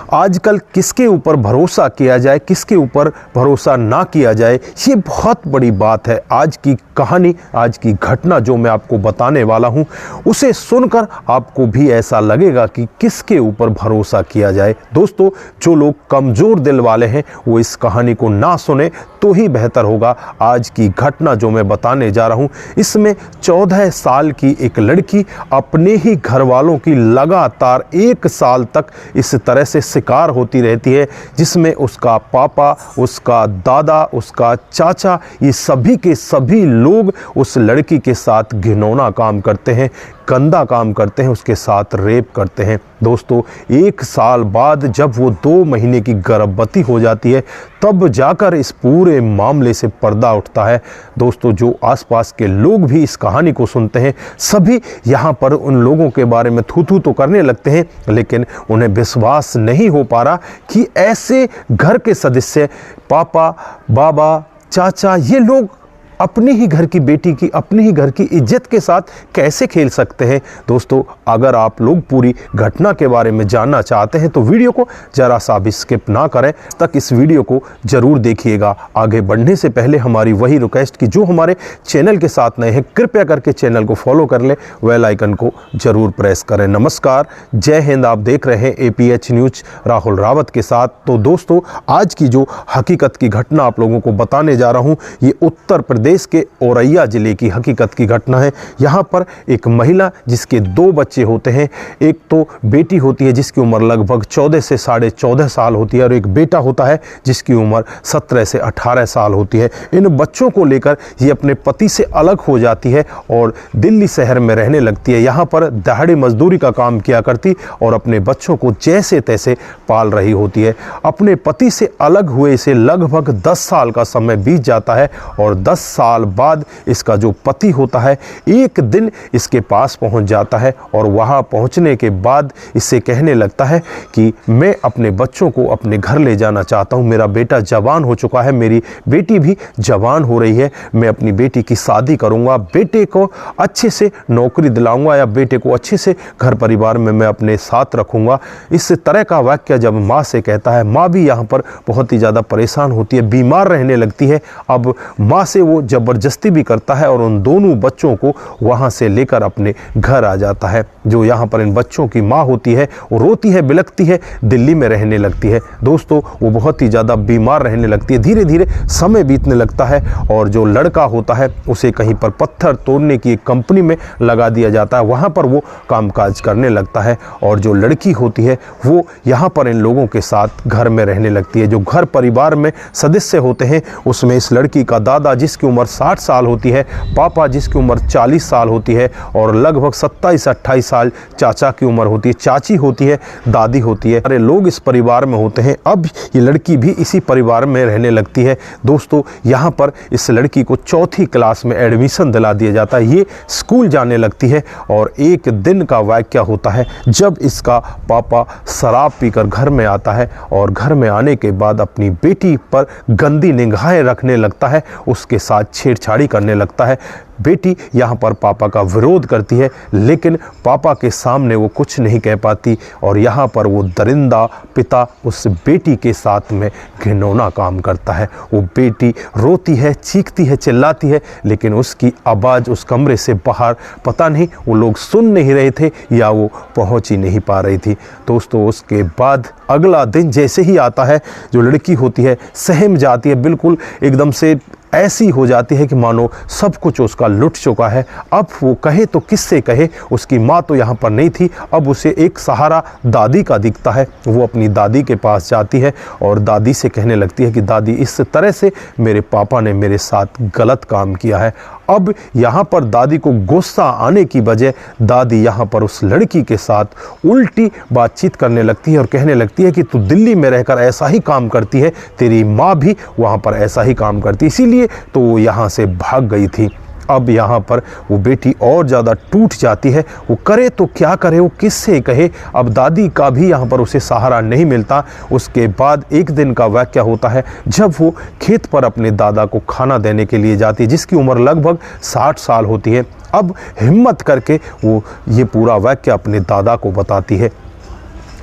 आजकल किसके ऊपर भरोसा किया जाए, किसके ऊपर भरोसा ना किया जाए, ये बहुत बड़ी बात है। आज की कहानी, आज की घटना जो मैं आपको बताने वाला हूँ, उसे सुनकर आपको भी ऐसा लगेगा कि किसके ऊपर भरोसा किया जाए। दोस्तों, जो लोग कमज़ोर दिल वाले हैं वो इस कहानी को ना सुने तो ही बेहतर होगा। आज की घटना जो मैं बताने जा रहा हूँ, इसमें 14 साल की एक लड़की अपने ही घर वालों की लगातार 1 साल तक इस तरह से शिकार होती रहती है, जिसमें उसका पापा, उसका दादा, उसका चाचा, ये सभी के सभी लोग उस लड़की के साथ घिनौना काम करते हैं, गंदा काम करते हैं, उसके साथ रेप करते हैं। दोस्तों, 1 साल बाद जब वो 2 महीने की गर्भवती हो जाती है, तब जाकर इस पूरे मामले से पर्दा उठता है। दोस्तों, जो आसपास के लोग भी इस कहानी को सुनते हैं, सभी यहाँ पर उन लोगों के बारे में थू-थू तो करने लगते हैं, लेकिन उन्हें विश्वास नहीं हो पा रहा कि ऐसे घर के सदस्य, पापा, बाबा, चाचा, ये लोग अपनी ही घर की बेटी की, अपनी ही घर की इज्जत के साथ कैसे खेल सकते हैं। दोस्तों, अगर आप लोग पूरी घटना के बारे में जानना चाहते हैं तो वीडियो को जरा सा भी स्किप ना करें, तक इस वीडियो को जरूर देखिएगा। आगे बढ़ने से पहले हमारी वही रिक्वेस्ट कि जो हमारे चैनल के साथ नए हैं, कृपया करके चैनल को फॉलो कर लें, बेल आइकन को जरूर प्रेस करें। नमस्कार, जय हिंद। आप देख रहे हैं APH न्यूज राहुल रावत के साथ। तो दोस्तों, आज की जो हकीकत की घटना आप लोगों को बताने जा रहा हूँ, ये उत्तर प्रदेश देश के औरैया जिले की हकीकत की घटना है। यहाँ पर एक महिला जिसके 2 बच्चे होते हैं, एक तो बेटी होती है जिसकी उम्र लगभग 14 से 14.5 साल होती है, और एक बेटा होता है जिसकी उम्र 17 से 18 साल होती है। इन बच्चों को लेकर ये अपने पति से अलग हो जाती है और दिल्ली शहर में रहने लगती है। यहाँ पर दिहाड़ी मजदूरी का काम किया करती और अपने बच्चों को जैसे तैसे पाल रही होती है। अपने पति से अलग हुए इसे लगभग 10 साल का समय बीत जाता है, और 10 साल बाद इसका जो पति होता है एक दिन इसके पास पहुंच जाता है, और वहां पहुंचने के बाद इससे कहने लगता है कि मैं अपने बच्चों को अपने घर ले जाना चाहता हूं, मेरा बेटा जवान हो चुका है, मेरी बेटी भी जवान हो रही है, मैं अपनी बेटी की शादी करूंगा, बेटे को अच्छे से नौकरी दिलाऊंगा, या बेटे को अच्छे से घर परिवार में मैं अपने साथ रखूंगा। इस तरह का वाक्य जब माँ से कहता है, माँ भी यहाँ पर बहुत ही ज़्यादा परेशान होती है, बीमार रहने लगती है। अब माँ से वो जबरदस्ती भी करता है और उन दोनों बच्चों को वहां से लेकर अपने घर आ जाता है। जो यहाँ पर इन बच्चों की माँ होती है वो रोती है, बिलखती है, दिल्ली में रहने लगती है। दोस्तों, वो बहुत ही ज़्यादा बीमार रहने लगती है। धीरे धीरे समय बीतने लगता है, और जो लड़का होता है उसे कहीं पर पत्थर तोड़ने की एक कंपनी में लगा दिया जाता है, वहाँ पर वो कामकाज करने लगता है। और जो लड़की होती है वो यहाँ पर इन लोगों के साथ घर में रहने लगती है। जो घर परिवार में सदस्य होते हैं उसमें इस लड़की का दादा जिसकी उम्र 60 साल होती है, पापा जिसकी उम्र 40 साल होती है, और लगभग 27-28 साल चाचा की उम्र होती है, चाची होती है, दादी होती है। सारे लोग इस परिवार में होते हैं। अब ये लड़की भी इसी परिवार में रहने लगती है। दोस्तों, यहाँ पर इस लड़की को 4th क्लास में एडमिशन दिला दिया जाता है, ये स्कूल जाने लगती है। और एक दिन का वाक़या होता है जब इसका पापा शराब पीकर घर में आता है, और घर में आने के बाद अपनी बेटी पर गंदी निगाहें रखने लगता है, उसके साथ छेड़छाड़ी करने लगता है। बेटी यहाँ पर पापा का विरोध करती है, लेकिन पापा के सामने वो कुछ नहीं कह पाती, और यहाँ पर वो दरिंदा पिता उस बेटी के साथ में घिनौना काम करता है। वो बेटी रोती है, चीखती है, चिल्लाती है, लेकिन उसकी आवाज़ उस कमरे से बाहर पता नहीं वो लोग सुन नहीं रहे थे या वो पहुँच ही नहीं पा रही थी। दोस्तों, उसके बाद अगला दिन जैसे ही आता है, जो लड़की होती है सहम जाती है, बिल्कुल एकदम से ऐसी हो जाती है कि मानो सब कुछ उसका लुट चुका है। अब वो कहे तो किससे कहे, उसकी माँ तो यहाँ पर नहीं थी, अब उसे एक सहारा दादी का दिखता है। वो अपनी दादी के पास जाती है और दादी से कहने लगती है कि दादी, इस तरह से मेरे पापा ने मेरे साथ गलत काम किया है। अब यहाँ पर दादी को गुस्सा आने की बजाय दादी यहाँ पर उस लड़की के साथ उल्टी बातचीत करने लगती है और कहने लगती है कि तू दिल्ली में रहकर ऐसा ही काम करती है, तेरी माँ भी वहाँ पर ऐसा ही काम करती, इसीलिए तो वो यहाँ से भाग गई थी। अब यहाँ पर वो बेटी और ज़्यादा टूट जाती है। वो करे तो क्या करे, वो किससे कहे। अब दादी का भी यहाँ पर उसे सहारा नहीं मिलता। उसके बाद एक दिन का वाक़या होता है जब वो खेत पर अपने दादा को खाना देने के लिए जाती है, जिसकी उम्र लगभग 60 साल होती है। अब हिम्मत करके वो ये पूरा वाक़या अपने दादा को बताती है।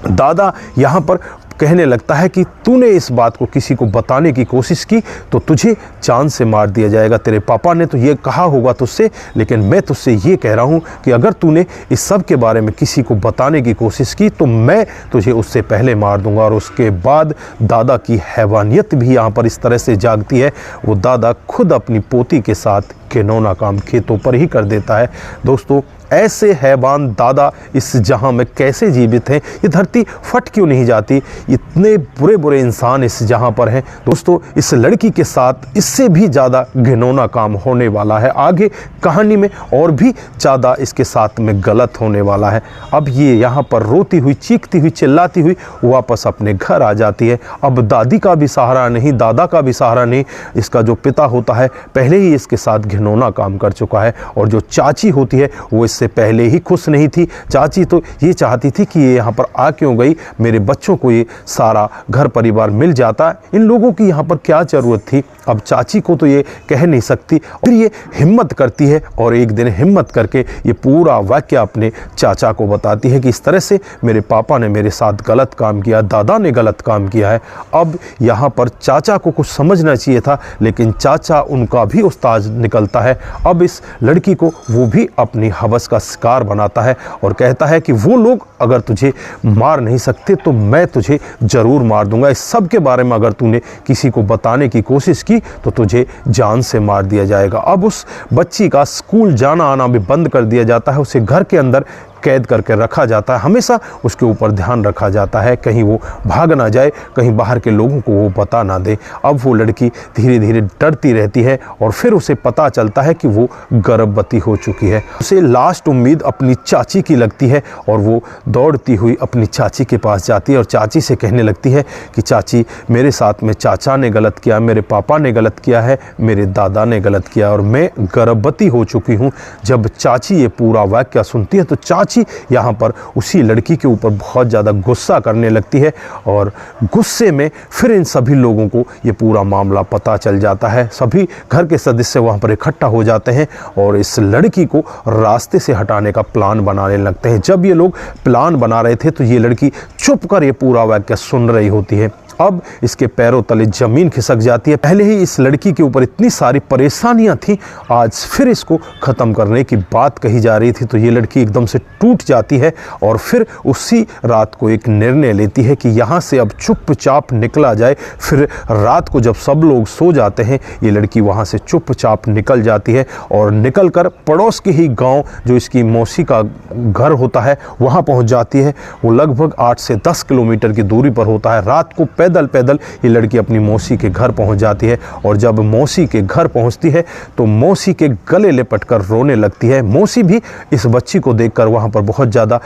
दादा यहाँ पर कहने लगता है कि तूने इस बात को किसी को बताने की कोशिश की तो तुझे जान से मार दिया जाएगा। तेरे पापा ने तो ये कहा होगा तुझसे, लेकिन मैं तुझसे ये कह रहा हूँ कि अगर तूने इस सब के बारे में किसी को बताने की कोशिश की तो मैं तुझे उससे पहले मार दूंगा। और उसके बाद दादा की हैवानियत भी यहाँ पर इस तरह से जागती है। वो दादा खुद अपनी पोती के साथ घिनौना काम खेतों पर ही कर देता है। दोस्तों, ऐसे हैवान दादा इस जहां में कैसे जीवित हैं? ये धरती फट क्यों नहीं जाती? इतने बुरे बुरे इंसान इस जहां पर हैं। दोस्तों, इस लड़की के साथ इससे भी ज़्यादा घिनौना काम होने वाला है। आगे कहानी में और भी ज़्यादा इसके साथ में गलत होने वाला है। अब ये यहाँ पर रोती हुई, चीखती हुई, चिल्लाती हुई वापस अपने घर आ जाती है। अब दादी का भी सहारा नहीं, दादा का भी सहारा नहीं। इसका जो पिता होता है पहले ही इसके साथ घिनौना काम कर चुका है, और जो चाची होती है वो इससे पहले ही खुश नहीं थी। चाची तो ये चाहती थी कि ये यहाँ पर आ क्यों गई, मेरे बच्चों को ये सारा घर परिवार मिल जाता, इन लोगों की यहाँ पर क्या ज़रूरत थी। अब चाची को तो ये कह नहीं सकती। फिर ये हिम्मत करती है और एक दिन हिम्मत करके ये पूरा वाक्य अपने चाचा को बताती है कि इस तरह से मेरे पापा ने मेरे साथ गलत काम किया, दादा ने गलत काम किया है। अब यहाँ पर चाचा को कुछ समझना चाहिए था, लेकिन चाचा उनका भी उस्ताद निकलता है। अब इस लड़की को वो भी अपनी हवस का शिकार बनाता है और कहता है कि वो लोग अगर तुझे मार नहीं सकते तो मैं तुझे ज़रूर मार दूंगा। इस सब के बारे में अगर तूने किसी को बताने की कोशिश की तो तुझे जान से मार दिया जाएगा। अब उस बच्ची का स्कूल जाना आना भी बंद कर दिया जाता है। उसे घर के अंदर कैद करके रखा जाता है। हमेशा उसके ऊपर ध्यान रखा जाता है कहीं वो भाग ना जाए, कहीं बाहर के लोगों को वो बता ना दे। अब वो लड़की धीरे धीरे डरती रहती है और फिर उसे पता चलता है कि वो गर्भवती हो चुकी है। उसे लास्ट उम्मीद अपनी चाची की लगती है और वो दौड़ती हुई अपनी चाची के पास जाती है और चाची से कहने लगती है कि चाची, मेरे साथ में चाचा ने गलत किया, मेरे पापा ने गलत किया है, मेरे दादा ने गलत किया और मैं गर्भवती हो चुकी हूँ। जब चाची ये पूरा वाक्य सुनती है तो चाची यहाँ पर उसी लड़की के ऊपर बहुत ज़्यादा गुस्सा करने लगती है और गुस्से में फिर इन सभी लोगों को ये पूरा मामला पता चल जाता है। सभी घर के सदस्य वहाँ पर इकट्ठा हो जाते हैं और इस लड़की को रास्ते से हटाने का प्लान बनाने लगते हैं। जब ये लोग प्लान बना रहे थे तो ये लड़की चुप कर ये पूरा वाक्य सुन रही होती है। अब इसके पैरों तले ज़मीन खिसक जाती है। पहले ही इस लड़की के ऊपर इतनी सारी परेशानियां थीं, आज फिर इसको ख़त्म करने की बात कही जा रही थी। तो ये लड़की एकदम से टूट जाती है और फिर उसी रात को एक निर्णय लेती है कि यहाँ से अब चुपचाप निकला जाए। फिर रात को जब सब लोग सो जाते हैं ये लड़की वहाँ से चुपचाप निकल जाती है और निकल कर पड़ोस के ही गाँव जो इसकी मौसी का घर होता है वहाँ पहुँच जाती है। वो लगभग 8 से 10 किलोमीटर की दूरी पर होता है। रात को पैदल पैदल ये लड़की अपनी मौसी के घर पहुंच जाती है और जब मौसी के घर पहुंचती है तो मौसी के गले लिपटकर रोने लगती है। मौसी भी इस बच्ची को देखकर वहां पर बहुत ज़्यादा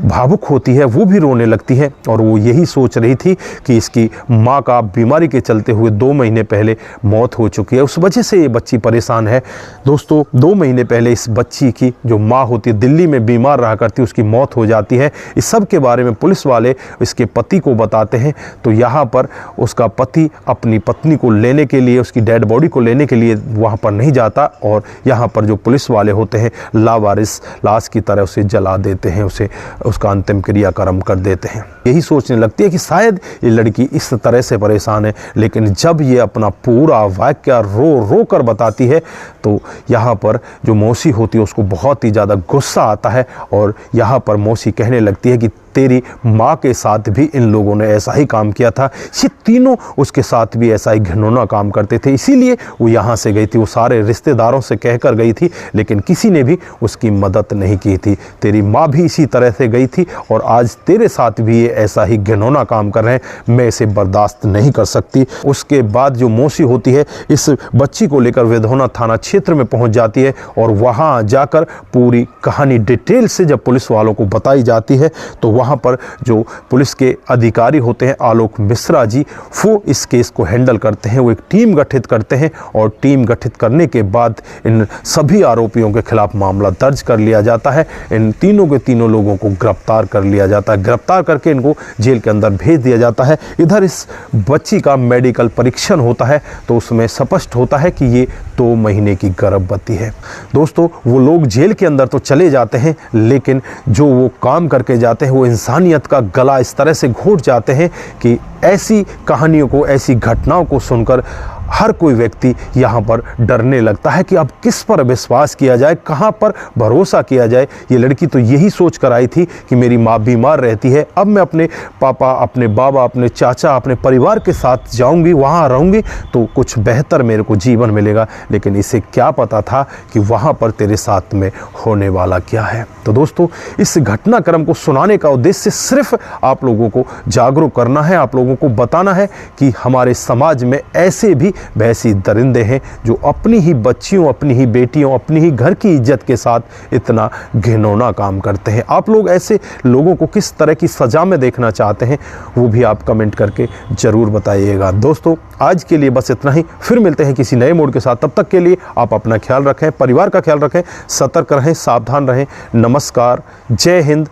भावुक होती है, वो भी रोने लगती है और वो यही सोच रही थी कि इसकी माँ का बीमारी के चलते हुए 2 महीने पहले मौत हो चुकी है, उस वजह से ये बच्ची परेशान है। दोस्तों, 2 महीने पहले इस बच्ची की जो माँ होती है दिल्ली में बीमार रहा करती, उसकी मौत हो जाती है। इस सब के बारे में पुलिस वाले इसके पति को बताते हैं तो यहाँ पर उसका पति अपनी पत्नी को लेने के लिए, उसकी डेड बॉडी को लेने के लिए वहाँ पर नहीं जाता और यहाँ पर जो पुलिस वाले होते हैं लावारिस लाश की तरह उसे जला देते हैं, उसे उसका अंतिम क्रियाक्रम कर देते हैं। यही सोचने लगती है कि शायद ये लड़की इस तरह से परेशान है, लेकिन जब ये अपना पूरा वाक्य रो रो कर बताती है तो यहाँ पर जो मौसी होती है उसको बहुत ही ज़्यादा गुस्सा आता है और यहाँ पर मौसी कहने लगती है कि तेरी माँ के साथ भी इन लोगों ने ऐसा ही काम किया था, ये तीनों उसके साथ भी ऐसा ही घिनौना काम करते थे, इसीलिए वो यहाँ से गई थी। वो सारे रिश्तेदारों से कहकर गई थी लेकिन किसी ने भी उसकी मदद नहीं की थी। तेरी माँ भी इसी तरह से गई थी और आज तेरे साथ भी ये ऐसा ही घिनौना काम कर रहे हैं, मैं इसे बर्दाश्त नहीं कर सकती। उसके बाद जो मौसी होती है इस बच्ची को लेकर वेधौना थाना क्षेत्र में पहुँच जाती है और वहाँ जाकर पूरी कहानी डिटेल से जब पुलिस वालों को बताई जाती है तो वहाँ पर जो पुलिस के अधिकारी होते हैं आलोक मिश्रा जी, वो इस केस को हैंडल करते हैं। वो एक टीम गठित करते हैं और टीम गठित करने के बाद इन सभी आरोपियों के खिलाफ मामला दर्ज कर लिया जाता है। इन तीनों के तीनों लोगों को गिरफ्तार कर लिया जाता है। गिरफ्तार करके इनको जेल के अंदर भेज दिया जाता है। इधर इस बच्ची का मेडिकल परीक्षण होता है तो उसमें स्पष्ट होता है कि ये 2 महीने की गर्भवती है। दोस्तों, वो लोग जेल के अंदर तो चले जाते हैं लेकिन जो वो काम करके जाते हैं वो इंसानियत का गला इस तरह से घोट जाते हैं कि ऐसी कहानियों को, ऐसी घटनाओं को सुनकर हर कोई व्यक्ति यहाँ पर डरने लगता है कि अब किस पर विश्वास किया जाए, कहाँ पर भरोसा किया जाए। ये लड़की तो यही सोच कर आई थी कि मेरी माँ बीमार रहती है, अब मैं अपने पापा, अपने बाबा, अपने चाचा, अपने परिवार के साथ जाऊंगी, वहाँ रहूंगी तो कुछ बेहतर मेरे को जीवन मिलेगा। लेकिन इसे क्या पता था कि वहाँ पर तेरे साथ में होने वाला क्या है। तो दोस्तों, इस घटनाक्रम को सुनाने का उद्देश्य सिर्फ आप लोगों को जागरूक करना है, आप लोगों को बताना है कि हमारे समाज में ऐसे भी वैसी दरिंदे हैं जो अपनी ही बच्चियों, अपनी ही बेटियों, अपनी ही घर की इज्जत के साथ इतना घिनौना काम करते हैं। आप लोग ऐसे लोगों को किस तरह की सज़ा में देखना चाहते हैं, वो भी आप कमेंट करके ज़रूर बताइएगा। दोस्तों, आज के लिए बस इतना ही, फिर मिलते हैं किसी नए मोड के साथ। तब तक के लिए आप अपना ख्याल रखें, परिवार का ख्याल रखें, सतर्क रहें, सावधान रहें। नमस्कार, जय हिंद,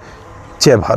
जय भारत।